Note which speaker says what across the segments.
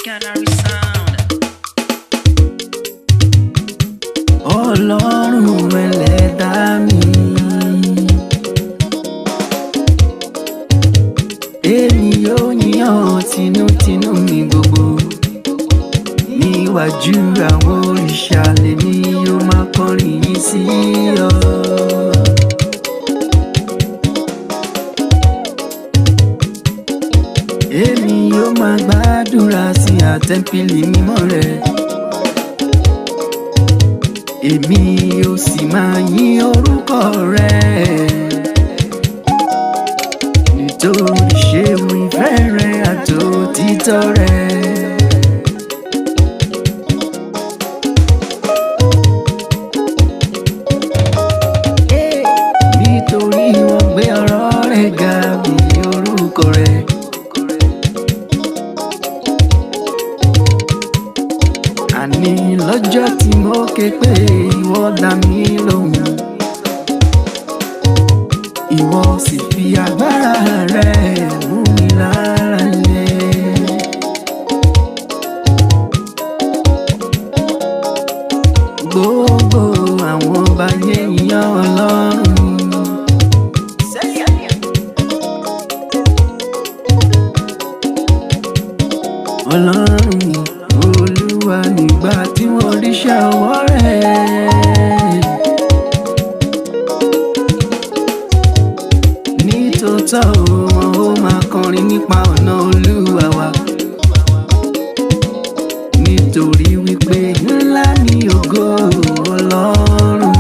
Speaker 1: Canary sound.
Speaker 2: Ọlọ́run ẹlẹ́dá mi, èmi yóò yìn ọ́ tinútinú mi gbogbo. Níwájú àwọn òrìṣà lèmi yóò máa kọrin yìn sí ọ. Èmi yóò máa gbàdúrà sí àtẹ́ḿpìlì mímọ́ rẹ. Èmi yóò sì máa yìn orúkọ rẹ. Nítorí ṣeun ìfẹ́ rẹ àtòtítọ́ rẹ. Nítorí wọ́n gbé ọ̀rọ̀ rẹ ga bí orúkọ rẹ. Àní lọ́jọ́ tí mo ké pé ìwọ dá mi lóhùn, ìwọ sì fi agbára rẹ mú mi lára lé. Gbogbo àwọn ọba yẹn yan Ọlọ́run. Ọlọ́run mi, Olúwa, nígbà tí wọ́n ríṣẹ́ ọwọ́ rẹ̀. Nítòótọ́ wọn ó máa kọrin nípa ọ̀nà Olúwa wa. Nítorí wípé ńlá ni ògo Ọlọ́run.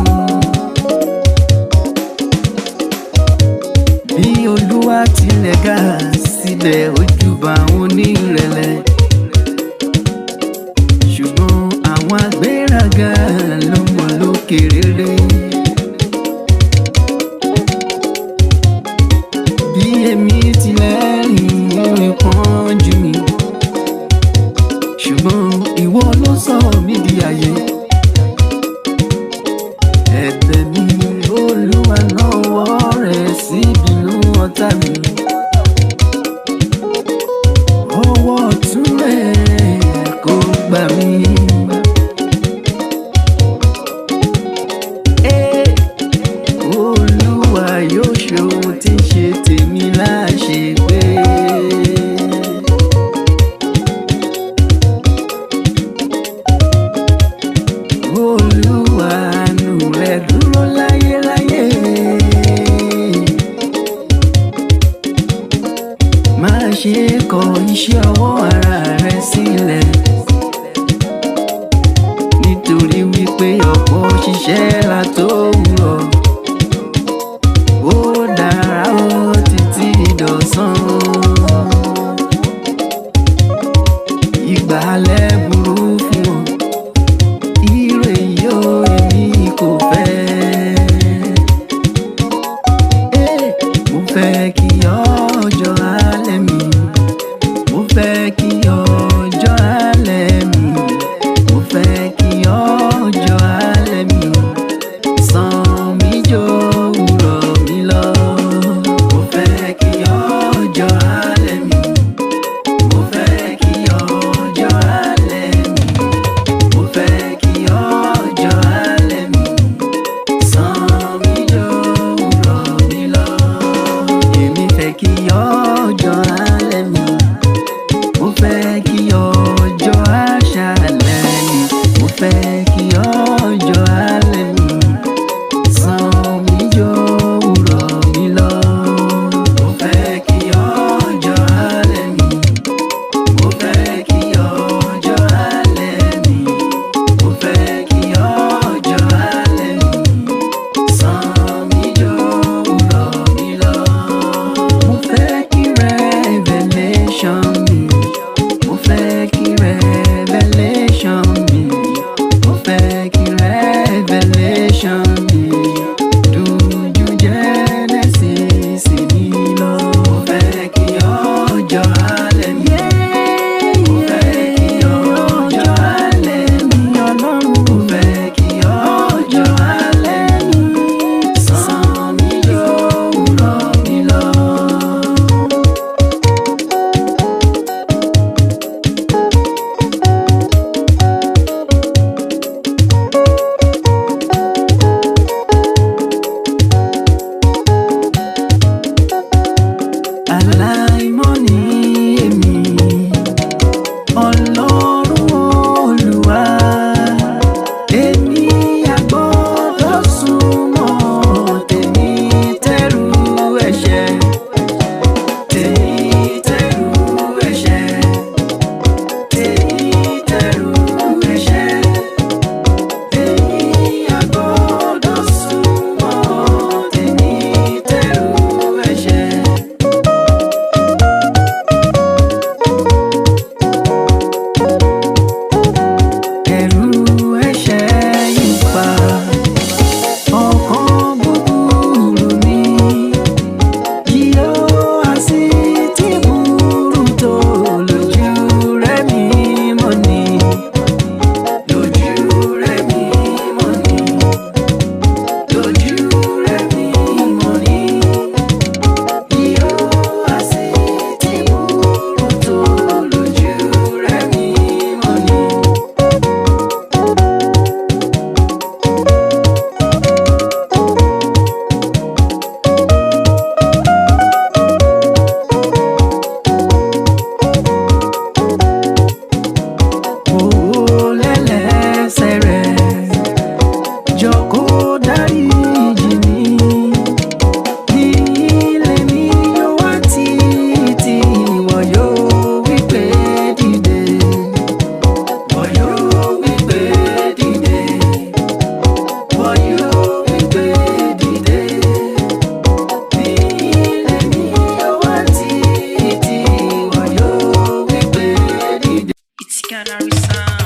Speaker 2: Bí Olúwa tilẹ̀ ga síbẹ̀ ó júbà àwọn onírẹ̀lẹ̀. Ṣùgbọ́n àwọn agbéraga ló mọ̀ lókè rere. Bí èmi tilẹ̀ rìn ìrìn pọ́njú mi, ṣùgbọ́n ìwọ ló sọ mí di àyè. Ẹ̀bẹ̀ mi Olúwa nawọ́ rẹ̀ sí ìbínú ọ̀tá mi. Ọwọ́ ọ̀tún rẹ̀ kó gbà mí. Olúwa yóò ṣe ohun tí ń ṣe tèmi láṣepé. Olúwa àánú rẹ̀ dúró láyéláyé. Má ṣe kọ iṣẹ́ ọwọ́ ara rẹ sílẹ̀. Nítorí wípé ọ̀pọ̀ ṣiṣẹ́ la tó wúrọ̀. Ó dára ó títí dọ̀sán. Ìgbàlẹ̀ burú fún ọ. Ire yóò èmi kò fẹ́. Mo fẹ́ kí ọjọ́ alẹ́ mi. Mo fẹ́ kí ọjọ́ alẹ́ mi. Mo fẹ́ kí ọjọ́ alẹ́ mi sàn mí jó òwúrọ̀ mi lọ. Mo fẹ́ kí ọjọ́ alẹ́ mi. Mo fẹ́ kí ọjọ́ alẹ́ mi. Mo fẹ́ kí ọjọ́ alẹ́ mi sàn mí jó òwúrọ̀ mi lọ. Èmi fẹ́ kí ọjọ́ alẹ́ mi. Mo fẹ́ kí ọjọ́ àṣálẹ́ mi. Mo fẹ́ kí ọjọ́ alẹ́ mi sàn mí jó òwúrọ̀ mi lọ. Mo fẹ́ kí ọjọ́ alẹ́ mi. Mo fẹ́ kí ọjọ́ alẹ́ mi. Mo fẹ́ kí ọjọ́ alẹ́ mi sàn mí jó òwúrọ̀ mi lọ. Mo fẹ́ kí revelation mi. Mo fẹ́ kí revelation mi. Mo
Speaker 1: sound.